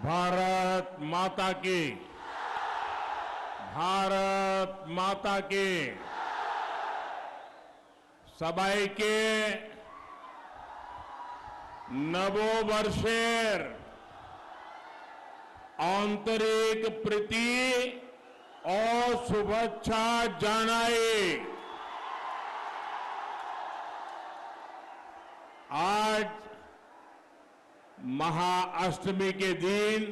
भारत माता की, भारत माता की। सबाइके नवो वर्षेर आंतरिक प्रीति और शुभेच्छा जानाई। आज महाअष्टमी के दिन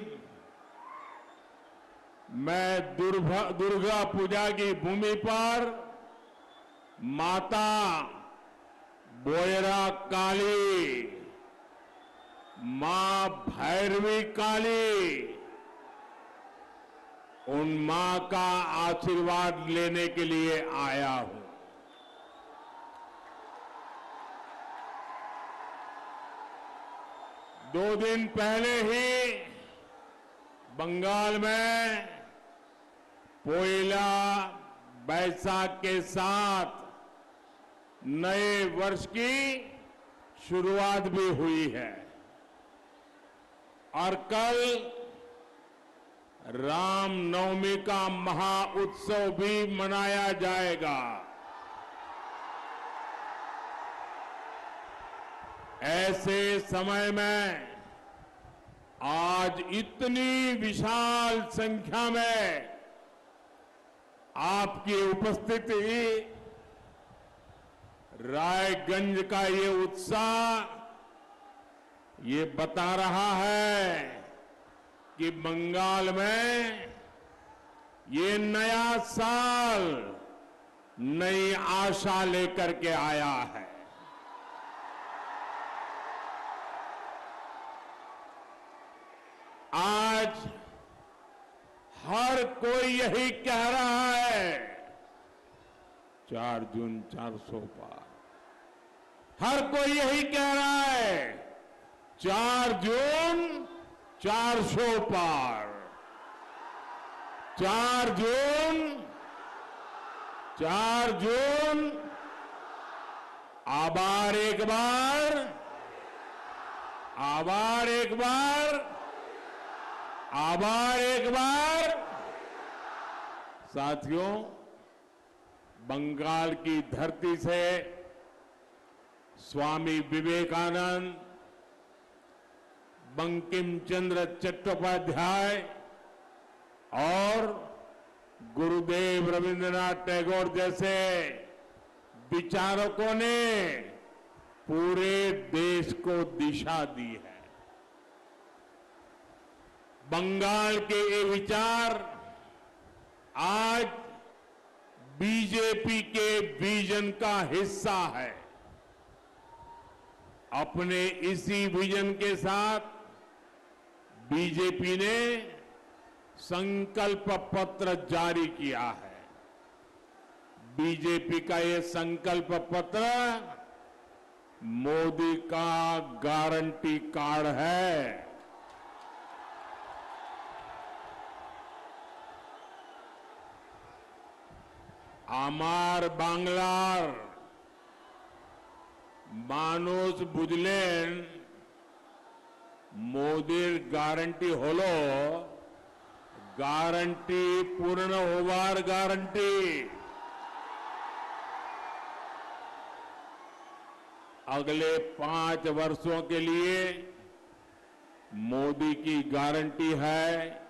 मैं दुर्गा पूजा की भूमि पर माता बोयरा काली, मां भैरवी काली, उन मां का आशीर्वाद लेने के लिए आया हूं। दो दिन पहले ही बंगाल में पोइला बैसाख के साथ नए वर्ष की शुरुआत भी हुई है और कल रामनवमी का महाउत्सव भी मनाया जाएगा। ऐसे समय में आज इतनी विशाल संख्या में आपकी उपस्थिति, रायगंज का ये उत्साह, ये बता रहा है कि बंगाल में ये नया साल नई आशा लेकर के आया है। आज हर कोई यही कह रहा है, 4 जून 400 पार। हर कोई यही कह रहा है, 4 जून 400 पार। 4 जून आभार एक बार, आभार एक बार, आभार एक बार। साथियों, बंगाल की धरती से स्वामी विवेकानंद, बंकिम चंद्र चट्टोपाध्याय और गुरुदेव रविंद्रनाथ टैगोर जैसे विचारकों ने पूरे देश को दिशा दी है। बंगाल के ये विचार आज बीजेपी के विजन का हिस्सा है। अपने इसी विजन के साथ बीजेपी ने संकल्प पत्र जारी किया है। बीजेपी का ये संकल्प पत्र मोदी का गारंटी कार्ड है। आमार बांग्लार मानुष बुझलेन मोदीर गारंटी हलो गारंटी पूर्ण होवार गारंटी। अगले 5 वर्षों के लिए मोदी की गारंटी है।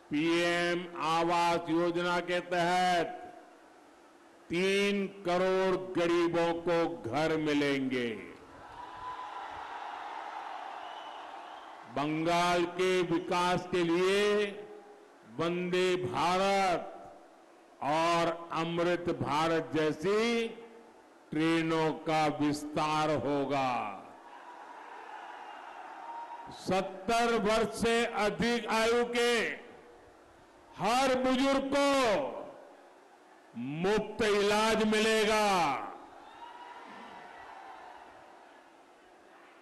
पीएम आवास योजना के तहत 3 करोड़ गरीबों को घर मिलेंगे। बंगाल के विकास के लिए वंदे भारत और अमृत भारत जैसी ट्रेनों का विस्तार होगा। 70 वर्ष से अधिक आयु के हर बुजुर्ग को मुफ्त इलाज मिलेगा।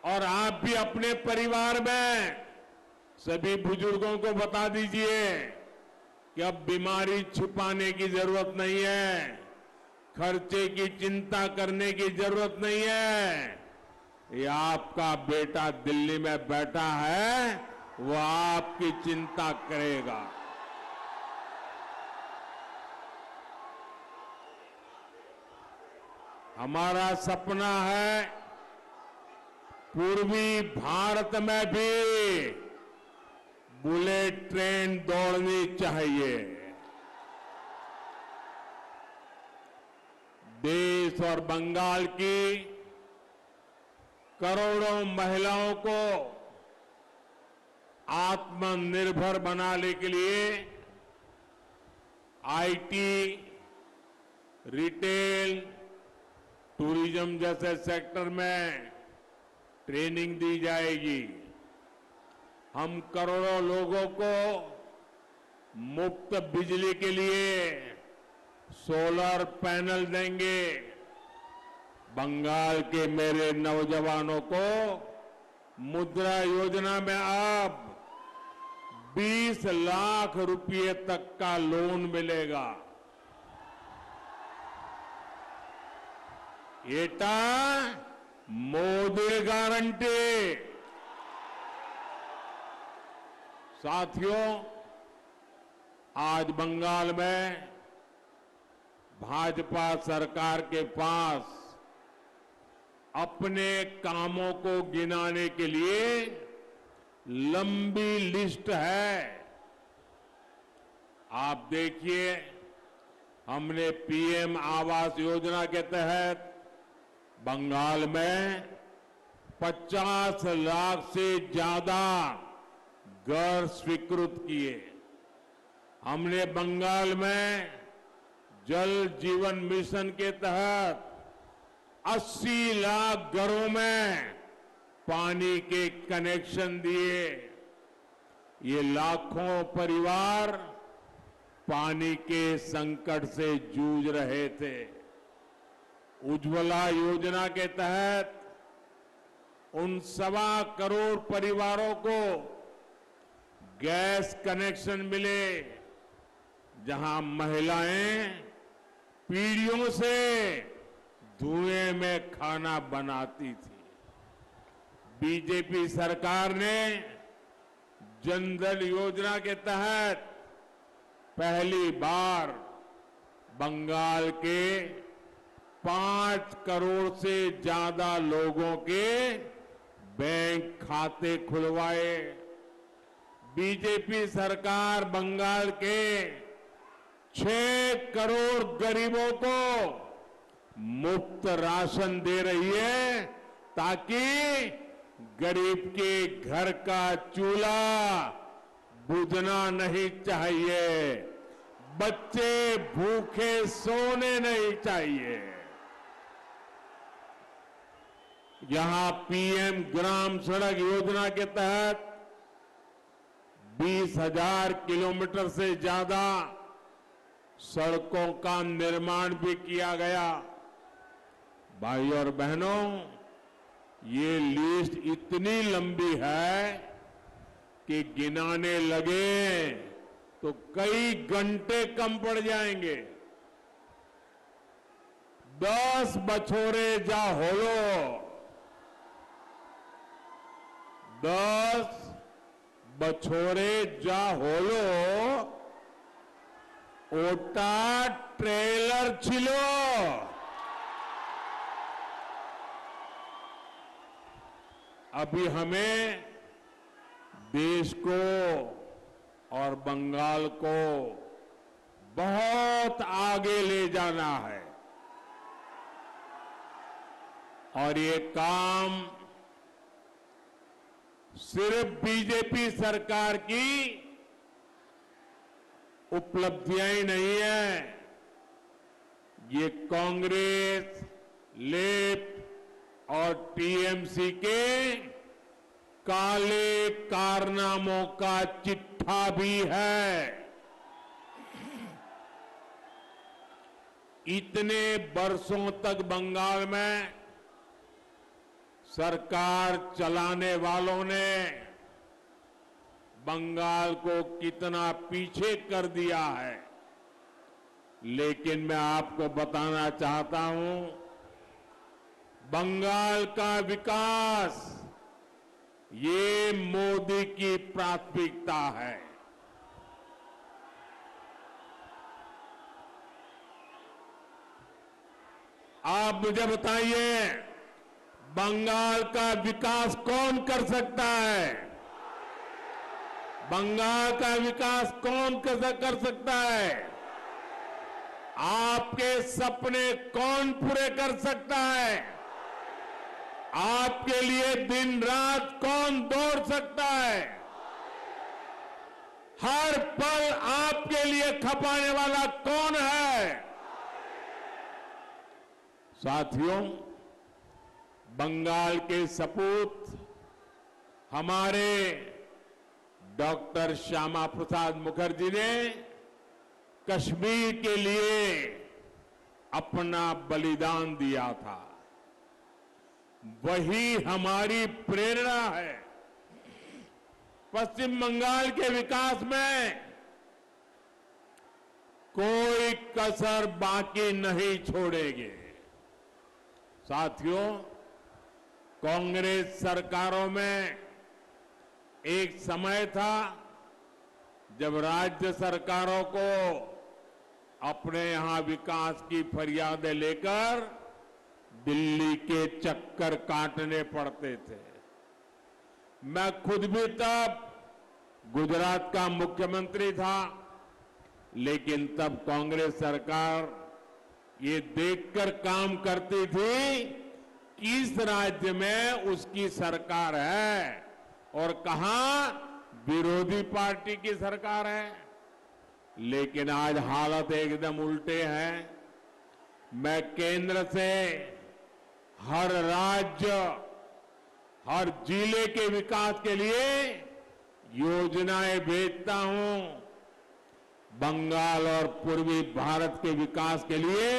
और आप भी अपने परिवार में सभी बुजुर्गों को बता दीजिए कि अब बीमारी छुपाने की जरूरत नहीं है, खर्चे की चिंता करने की जरूरत नहीं है। ये आपका बेटा दिल्ली में बैठा है, वो आपकी चिंता करेगा। हमारा सपना है पूर्वी भारत में भी बुलेट ट्रेन दौड़नी चाहिए। देश और बंगाल की करोड़ों महिलाओं को आत्मनिर्भर बनाने के लिए आईटी, रिटेल, टूरिज्म जैसे सेक्टर में ट्रेनिंग दी जाएगी। हम करोड़ों लोगों को मुफ्त बिजली के लिए सोलर पैनल देंगे। बंगाल के मेरे नौजवानों को मुद्रा योजना में अब 20 लाख रुपए तक का लोन मिलेगा। एटा मोदी गारंटी। साथियों, आज बंगाल में भाजपा सरकार के पास अपने कामों को गिनाने के लिए लंबी लिस्ट है। आप देखिए, हमने पीएम आवास योजना के तहत बंगाल में 50 लाख से ज्यादा घर स्वीकृत किए। हमने बंगाल में जल जीवन मिशन के तहत 80 लाख घरों में पानी के कनेक्शन दिए। ये लाखों परिवार पानी के संकट से जूझ रहे थे। उज्ज्वला योजना के तहत उन 1.25 करोड़ परिवारों को गैस कनेक्शन मिले जहां महिलाएं पीढ़ियों से धुएं में खाना बनाती थी। बीजेपी सरकार ने जनधन योजना के तहत पहली बार बंगाल के 5 करोड़ से ज्यादा लोगों के बैंक खाते खुलवाए। बीजेपी सरकार बंगाल के 6 करोड़ गरीबों को मुफ्त राशन दे रही है ताकि गरीब के घर का चूल्हा बुझना नहीं चाहिए, बच्चे भूखे सोने नहीं चाहिए। यहां पीएम ग्राम सड़क योजना के तहत 20,000 किलोमीटर से ज्यादा सड़कों का निर्माण भी किया गया। भाई और बहनों, ये लिस्ट इतनी लंबी है कि गिनाने लगे तो कई घंटे कम पड़ जाएंगे। 10 बछोरे जा होलो, 10 बछोरे जा होलो, ओटा ट्रेलर छिलो। अभी हमें देश को और बंगाल को बहुत आगे ले जाना है और ये काम सिर्फ बीजेपी सरकार की उपलब्धियां ही नहीं है, ये कांग्रेस, लेफ्ट और टीएमसी के काले कारनामों का चिट्ठा भी है। इतने वर्षों तक बंगाल में सरकार चलाने वालों ने बंगाल को कितना पीछे कर दिया है, लेकिन मैं आपको बताना चाहता हूं, बंगाल का विकास ये मोदी की प्राथमिकता है। आप मुझे बताइए, बंगाल का विकास कौन कर सकता है? बंगाल का विकास कौन कर सकता है? आपके सपने कौन पूरे कर सकता है? आपके लिए दिन रात कौन दौड़ सकता है? हर पल आपके लिए खपाने वाला कौन है? साथियों, बंगाल के सपूत हमारे डॉक्टर श्यामा प्रसाद मुखर्जी ने कश्मीर के लिए अपना बलिदान दिया था। वही हमारी प्रेरणा है। पश्चिम बंगाल के विकास में कोई कसर बाकी नहीं छोड़ेंगे। साथियों, कांग्रेस सरकारों में एक समय था जब राज्य सरकारों को अपने यहां विकास की फरियादें लेकर दिल्ली के चक्कर काटने पड़ते थे। मैं खुद भी तब गुजरात का मुख्यमंत्री था, लेकिन तब कांग्रेस सरकार ये देखकर काम करती थी कि इस राज्य में उसकी सरकार है और कहां विरोधी पार्टी की सरकार है। लेकिन आज हालत एकदम उल्टे हैं। मैं केंद्र से हर राज्य, हर जिले के विकास के लिए योजनाएं भेजता हूं। बंगाल और पूर्वी भारत के विकास के लिए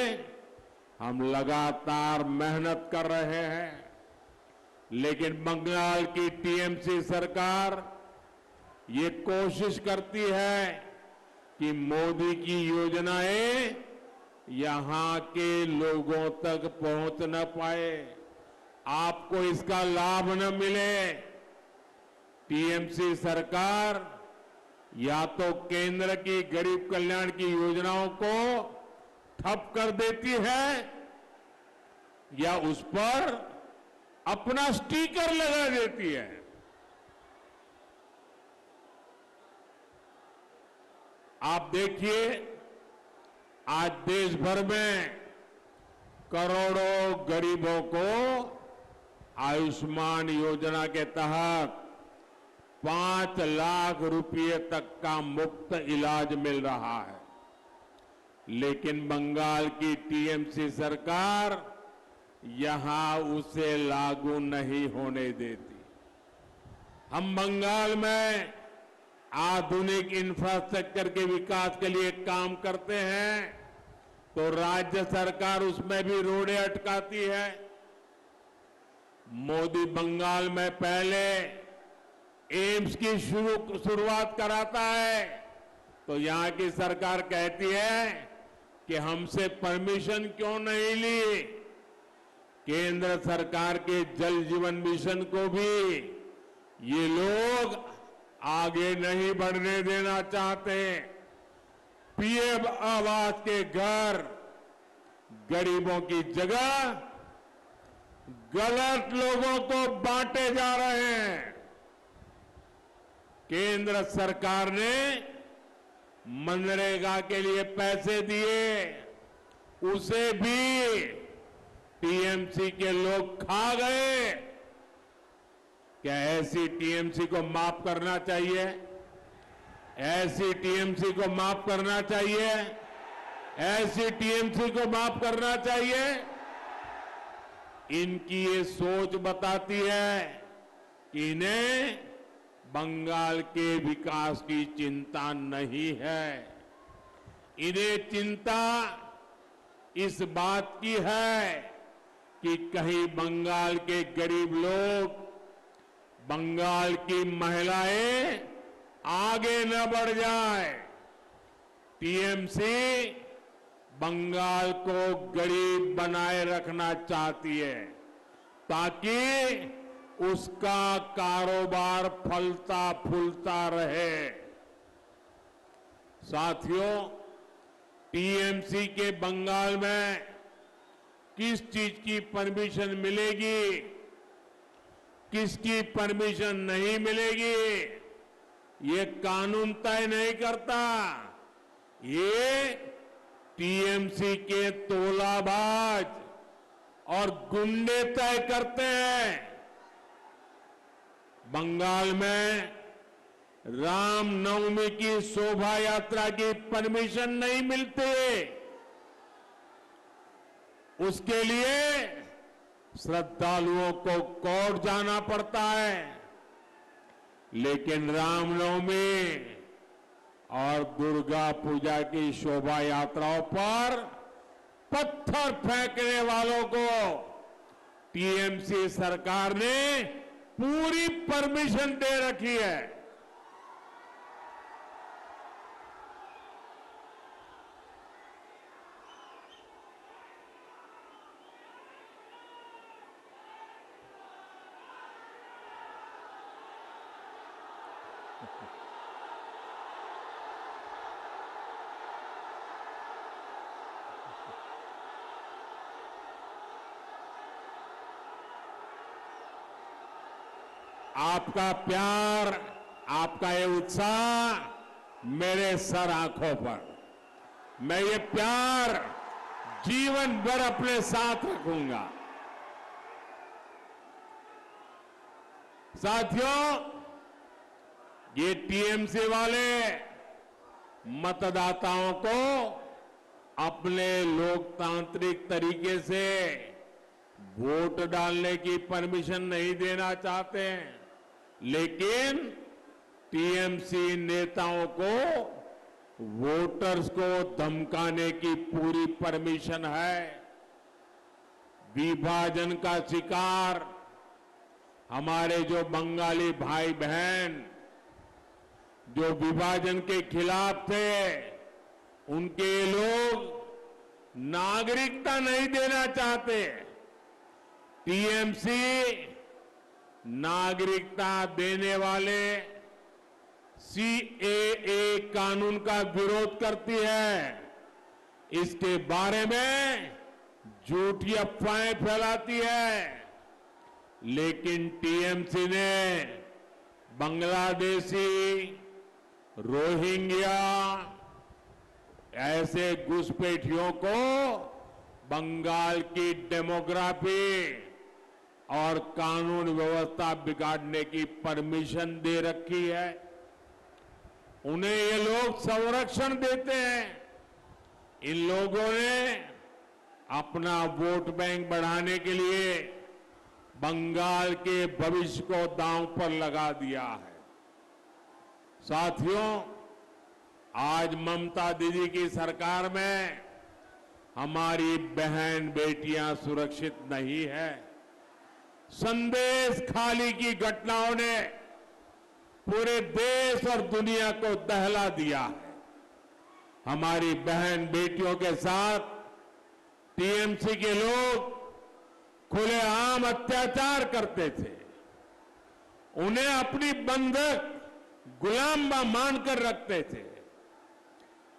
हम लगातार मेहनत कर रहे हैं। लेकिन बंगाल की टीएमसी सरकार ये कोशिश करती है कि मोदी की योजनाएं यहां के लोगों तक पहुंच न पाए, आपको इसका लाभ न मिले। टीएमसी सरकार या तो केंद्र की गरीब कल्याण की योजनाओं को ठप कर देती है या उस पर अपना स्टिकर लगा देती है। आप देखिए, आज देश भर में करोड़ों गरीबों को आयुष्मान योजना के तहत 5 लाख रुपए तक का मुफ्त इलाज मिल रहा है। लेकिन बंगाल की टीएमसी सरकार यहां उसे लागू नहीं होने देती। हम बंगाल में आधुनिक इंफ्रास्ट्रक्चर के विकास के लिए काम करते हैं तो राज्य सरकार उसमें भी रोड़े अटकाती है। मोदी बंगाल में पहले एम्स की शुरुआत कराता है तो यहां की सरकार कहती है कि हमसे परमिशन क्यों नहीं ली। केंद्र सरकार के जल जीवन मिशन को भी ये लोग आगे नहीं बढ़ने देना चाहते। पीएम आवास के घर गरीबों की जगह गलत लोगों को बांटे जा रहे हैं। केंद्र सरकार ने मनरेगा के लिए पैसे दिए, उसे भी टीएमसी के लोग खा गए। क्या ऐसी टीएमसी को माफ करना चाहिए? ऐसी टीएमसी को माफ करना चाहिए? ऐसी टीएमसी को माफ करना चाहिए? इनकी ये सोच बताती है कि इन्हें बंगाल के विकास की चिंता नहीं है। इन्हें चिंता इस बात की है कि कहीं बंगाल के गरीब लोग, बंगाल की महिलाएं आगे न बढ़ जाए। टीएमसी बंगाल को गरीब बनाए रखना चाहती है ताकि उसका कारोबार फलता फूलता रहे। साथियों, टीएमसी के बंगाल में किस चीज की परमिशन मिलेगी, किसकी परमिशन नहीं मिलेगी, ये कानून तय नहीं करता। ये टीएमसी के तोलाबाज और गुंडे तय करते हैं। बंगाल में रामनवमी की शोभा यात्रा की परमिशन नहीं मिलती, उसके लिए श्रद्धालुओं को कोर्ट जाना पड़ता है। लेकिन रामनवमी और दुर्गा पूजा की शोभा यात्राओं पर पत्थर फेंकने वालों को टीएमसी सरकार ने पूरी परमिशन दे रखी है। आपका प्यार, आपका ये उत्साह मेरे सर आंखों पर, मैं ये प्यार जीवन भर अपने साथ रखूंगा। साथियों, ये टीएमसी वाले मतदाताओं को अपने लोकतांत्रिक तरीके से वोट डालने की परमिशन नहीं देना चाहते हैं, लेकिन टीएमसी नेताओं को वोटर्स को धमकाने की पूरी परमिशन है। विभाजन का शिकार हमारे जो बंगाली भाई बहन जो विभाजन के खिलाफ थे, उनके लोग नागरिकता नहीं देना चाहते। टीएमसी नागरिकता देने वाले सीएए कानून का विरोध करती है, इसके बारे में झूठी अफवाहें फैलाती है। लेकिन टीएमसी ने बांग्लादेशी, रोहिंग्या ऐसे घुसपैठियों को बंगाल की डेमोग्राफी और कानून व्यवस्था बिगाड़ने की परमिशन दे रखी है। उन्हें ये लोग संरक्षण देते हैं। इन लोगों ने अपना वोट बैंक बढ़ाने के लिए बंगाल के भविष्य को दांव पर लगा दिया है। साथियों, आज ममता दीदी की सरकार में हमारी बहन बेटियां सुरक्षित नहीं है। संदेश खाली की घटनाओं ने पूरे देश और दुनिया को दहला दिया है। हमारी बहन बेटियों के साथ टीएमसी के लोग खुलेआम अत्याचार करते थे, उन्हें अपनी बंधक गुलाम मानकर रखते थे।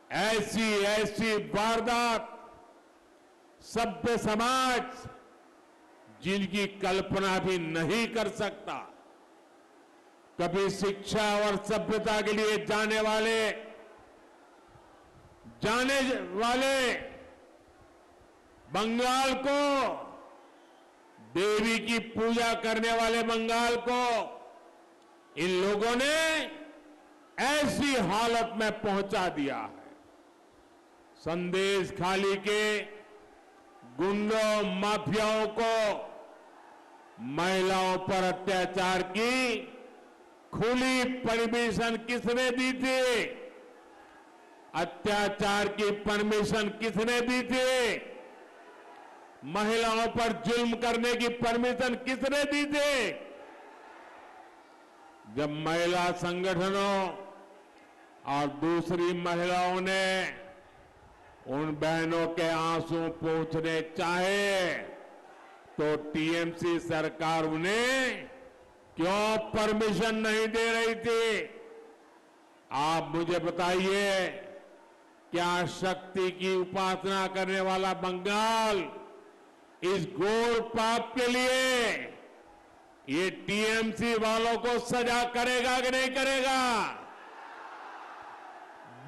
ऐसी वारदात सभ्य समाज जिनकी कल्पना भी नहीं कर सकता। कभी शिक्षा और सभ्यता के लिए जाने वाले बंगाल को, देवी की पूजा करने वाले बंगाल को इन लोगों ने ऐसी हालत में पहुंचा दिया है। संदेश खाली के गुंडों माफियाओं को महिलाओं पर अत्याचार की खुली परमिशन किसने दी थी? अत्याचार की परमिशन किसने दी थी? महिलाओं पर जुल्म करने की परमिशन किसने दी थी? जब महिला संगठनों और दूसरी महिलाओं ने उन बहनों के आंसू पोंछने चाहे तो टीएमसी सरकार उन्हें क्यों परमिशन नहीं दे रही थी? आप मुझे बताइए, क्या शक्ति की उपासना करने वाला बंगाल इस घोर पाप के लिए ये टीएमसी वालों को सजा करेगा कि नहीं करेगा?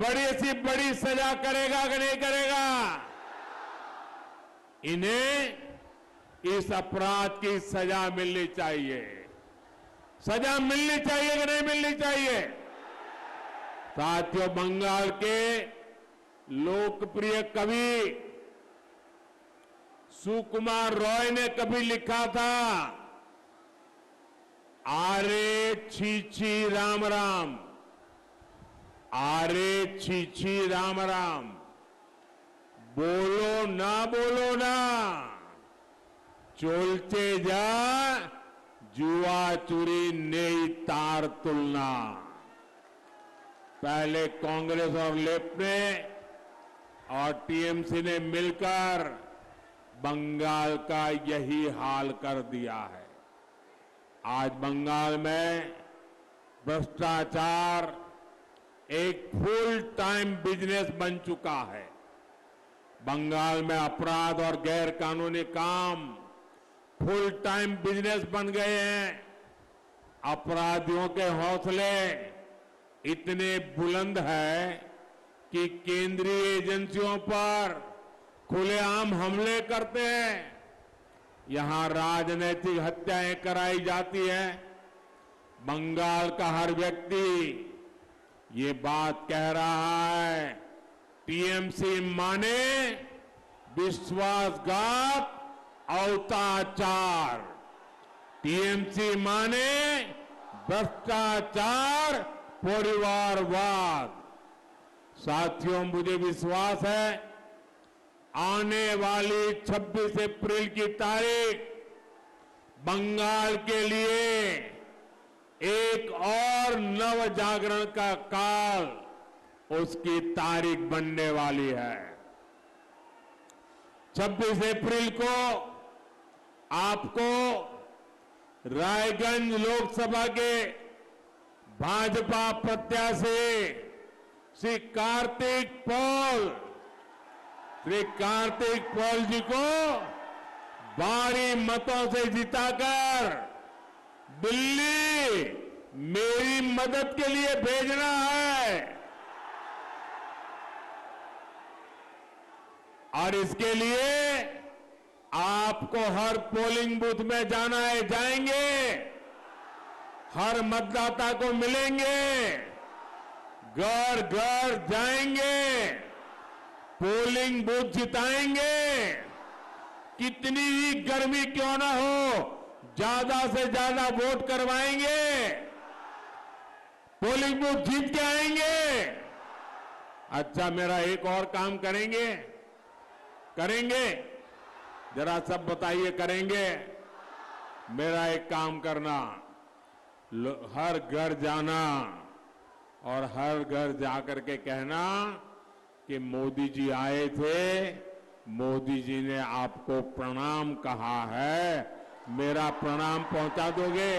बड़ी सी बड़ी सजा करेगा कि नहीं करेगा? इन्हें इस अपराध की सजा मिलनी चाहिए। सजा मिलनी चाहिए कि नहीं मिलनी चाहिए? साथियों, बंगाल के लोकप्रिय कवि सुकुमार रॉय ने कभी लिखा था, आरे छी राम राम, आरे छी राम राम, बोलो ना चोलते जा जुआ चुरी नेई तार तुलना। पहले कांग्रेस और लेफ्ट ने और टीएमसी ने मिलकर बंगाल का यही हाल कर दिया है। आज बंगाल में भ्रष्टाचार एक फुल टाइम बिजनेस बन चुका है। बंगाल में अपराध और गैर कानूनी काम फुल टाइम बिजनेस बन गए हैं। अपराधियों के हौसले इतने बुलंद है कि केंद्रीय एजेंसियों पर खुलेआम हमले करते हैं। यहां राजनीतिक हत्याएं कराई जाती हैं। बंगाल का हर व्यक्ति ये बात कह रहा है, टीएमसी माने विश्वासघात, अवताचार, टीएमसी माने भ्रष्टाचार, परिवारवाद। साथियों, मुझे विश्वास है आने वाली 26 अप्रैल की तारीख बंगाल के लिए एक और नव जागरण का काल उसकी तारीख बनने वाली है। 26 अप्रैल को आपको रायगंज लोकसभा के भाजपा प्रत्याशी श्री कार्तिक पॉल जी को भारी मतों से जिताकर दिल्ली मेरी मदद के लिए भेजना है। और इसके लिए आपको हर पोलिंग बूथ में जाना है, जाएंगे, हर मतदाता को मिलेंगे, घर घर जाएंगे, पोलिंग बूथ जिताएंगे। कितनी ही गर्मी क्यों ना हो, ज्यादा से ज्यादा वोट करवाएंगे, पोलिंग बूथ जीत के आएंगे। अच्छा, मेरा एक और काम करेंगे जरा सब बताइए, करेंगे? मेरा एक काम करना, हर घर जाना और हर घर जाकर के कहना कि मोदी जी आए थे, मोदी जी ने आपको प्रणाम कहा है, मेरा प्रणाम पहुंचा दोगे?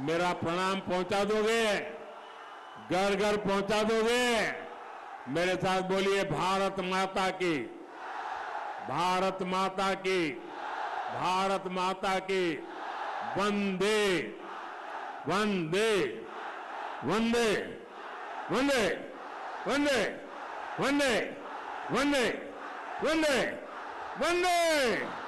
मेरा प्रणाम पहुंचा दोगे? घर घर पहुंचा दोगे? मेरे साथ बोलिए, भारत माता की, भारत माता की, भारत माता की, वंदे वंदे वंदे वंदे वंदे वंदे वंदे वंदे वंदे।